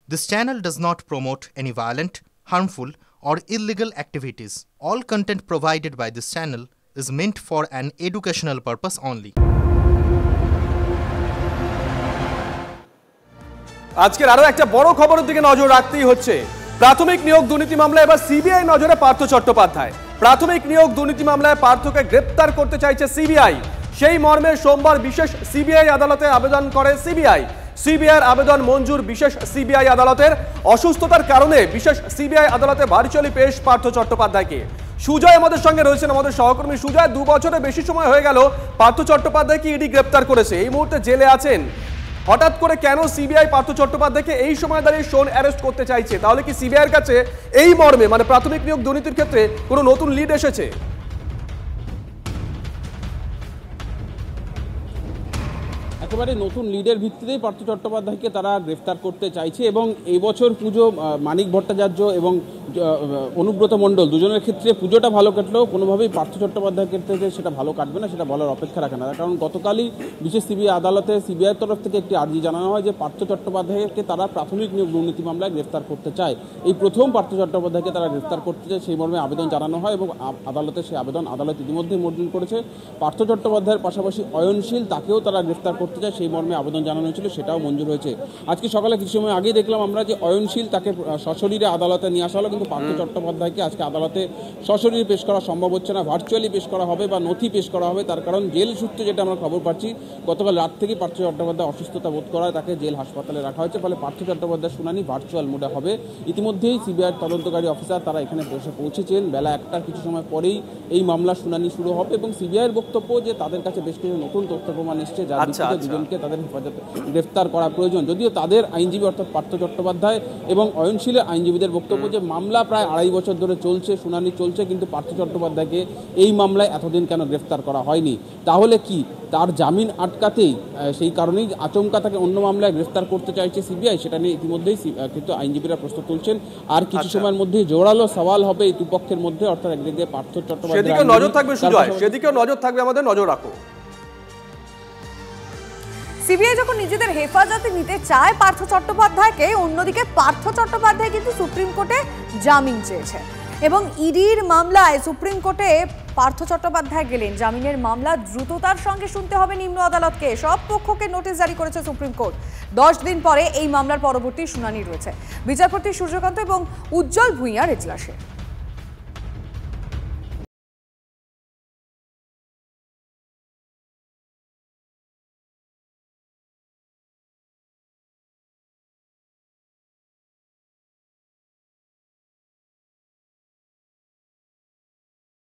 This channel does not promote any violent, harmful, or illegal activities. All content provided by this channel is meant for an educational purpose only. আজকের আরো একটা বড় খবরের দিকে নজর রাখতেই হচ্ছে। প্রাথমিক নিয়োগ দুর্নীতি মামলায় এবার সিবিআই নজরে পার্থ চট্টোপাধ্যায়। প্রাথমিক নিয়োগ দুর্নীতি মামলায় পার্থকে গ্রেফতার করতে চাইছে সিবিআই। সেই মর্মে সোমবার বিশেষ সিবিআই আদালতে আবেদন করে সিবিআই। সিবিআইয়ের আবেদন মঞ্জুর বিশেষ সিবিআই আদালতের। অসুস্থতার কারণে বিশেষ সিবিআই আদালতে ভার্চুয়ালি পেশ পার্থ চট্টোপাধ্যায়কে। সুজয় আমাদের সঙ্গে রয়েছেন, আমাদের সহকর্মী সুজয়। 2 বছরের বেশি সময় হয়ে গেল পার্থ চট্টোপাধ্যায়কে ইডি গ্রেফতার করেছে, এই মুহূর্তে জেলে আছেন। হঠাৎ করে কেন সিবিআই পার্থ চট্টোপাধ্যায়কে এই সময় দাঁড়িয়ে শোন অ্যারেস্ট করতে চাইছে? তাহলে কি সিবিআইয়ের কাছে এই মর্মে মানে প্রাথমিক নিয়োগ দুর্নীতির ক্ষেত্রে কোনো নতুন লিড এসেছে? একেবারে নতুন লিডের ভিত্তিতেই পার্থ চট্টোপাধ্যায়কে তারা গ্রেফতার করতে চাইছে এবং এই বছর পুজো মানিক ভট্টাচার্য এবং অনুব্রত মণ্ডল দুজনের ক্ষেত্রে পুজোটা ভালো কাটলেও কোনোভাবেই পার্থ চট্টোপাধ্যায়ের ক্ষেত্রে সেটা ভালো কাটবে না, সেটা বলার অপেক্ষা রাখে না। কারণ গতকালই বিশেষ সিবিআই আদালতে সিবিআইয়ের তরফ থেকে একটি আর্জি জানানো হয় যে পার্থ চট্টোপাধ্যায়কে তারা প্রাথমিক নিয়োগ দুর্নীতি মামলায় গ্রেফতার করতে চায়। এই প্রথম পার্থ চট্টোপাধ্যায়কে তারা গ্রেফতার করতে চায়, সেই মর্মে আবেদন জানানো হয় এবং আদালতে সেই আবেদন আদালত ইতিমধ্যেই মঞ্জুর করেছে। পার্থ চট্টোপাধ্যায়ের পাশাপাশি অয়নশীল, তাকেও তারা গ্রেফতার করতে চায়, সেই মর্মে আবেদন জানানো হয়েছিল, সেটাও মঞ্জুর হয়েছে। আজকে সকালে কিছু সময় আগেই দেখলাম আমরা যে অয়নশীল তাকে সশরীরে আদালতে নিয়ে আসা হলো, কিন্তু পার্থ চট্টোপাধ্যায়কে আজকে আদালতে সশরীরে পেশ করা সম্ভব হচ্ছে না, ভার্চুয়ালি পেশ করা হবে বা নথি পেশ করা হবে। তার কারণ জেল সূত্রে যেটা আমরা খবর পাচ্ছি, গতকাল রাত থেকেই পার্থ চট্টোপাধ্যায় অসুস্থতা বোধ করায় তাকে জেল হাসপাতালে রাখা হয়েছে, ফলে পার্থ চট্টোপাধ্যায়ের শুনানি ভার্চুয়াল মোডে হবে। ইতিমধ্যেই সিবিআইয়ের তদন্তকারী অফিসার তারা এখানে পৌঁছেছেন। বেলা 1টার কিছু সময় পরেই এই মামলার শুনানি শুরু হবে এবং সিবিআইয়ের বক্তব্য যে তাদের কাছে বেশ কিছু নতুন তথ্য প্রমাণ এসছে, যার ভিত্তিতে দুজনকে তাদের হেফাজতে গ্রেফতার করা প্রয়োজন। যদিও তাদের আইনজীবী অর্থাৎ পার্থ চট্টোপাধ্যায় এবং অয়নশীলের আইনজীবীদের বক্তব্য যে মামলা প্রায় 2.5 বছর ধরে চলছে, শুনানি চলছে, কিন্তু পার্থ চট্টোপাধ্যায়কে এই মামলায় এতদিন কেন গ্রেফতার করা হয়নি? তাহলে কি তার জামিন আটকাতেই সেই কারণেই আচমকা তাকে অন্য মামলায় গ্রেফতার করতে চাইছে সিবিআই? সেটা নিয়ে ইতিমধ্যেই কিন্তু আইনজীবীরা প্রশ্ন তুলছেন। আর কিছু সময়ের মধ্যেই জোরালো সওয়াল হবে এই দুপক্ষের মধ্যে, অর্থাৎ একদিকে পার্থ চট্টোপাধ্যায়, সেদিকে নজর থাকবে সুজয়, সেদিকেও নজর থাকবে, আমাদের নজর রাখো। সিবিআই যখন নিজেদের হেফাজতে নিতে চায় পার্থ চট্টোপাধ্যায়কে, অন্যদিকে পার্থ চট্টোপাধ্যায় কিন্তু সুপ্রিম কোর্টে জামিন চেয়েছে এবং ইডির মামলায় সুপ্রিম কোর্টে পার্থ চট্টোপাধ্যায় গেলেন। জামিনের মামলা দ্রুততার সঙ্গে শুনতে হবে নিম্ন আদালতকে। সব পক্ষকে নোটিশ জারি করেছে সুপ্রিম কোর্ট। 10 দিন পরে এই মামলার পরবর্তী শুনানি রয়েছে বিচারপতি সূর্যকান্ত এবং উজ্জ্বল ভূঁইয়ার এজলাসে।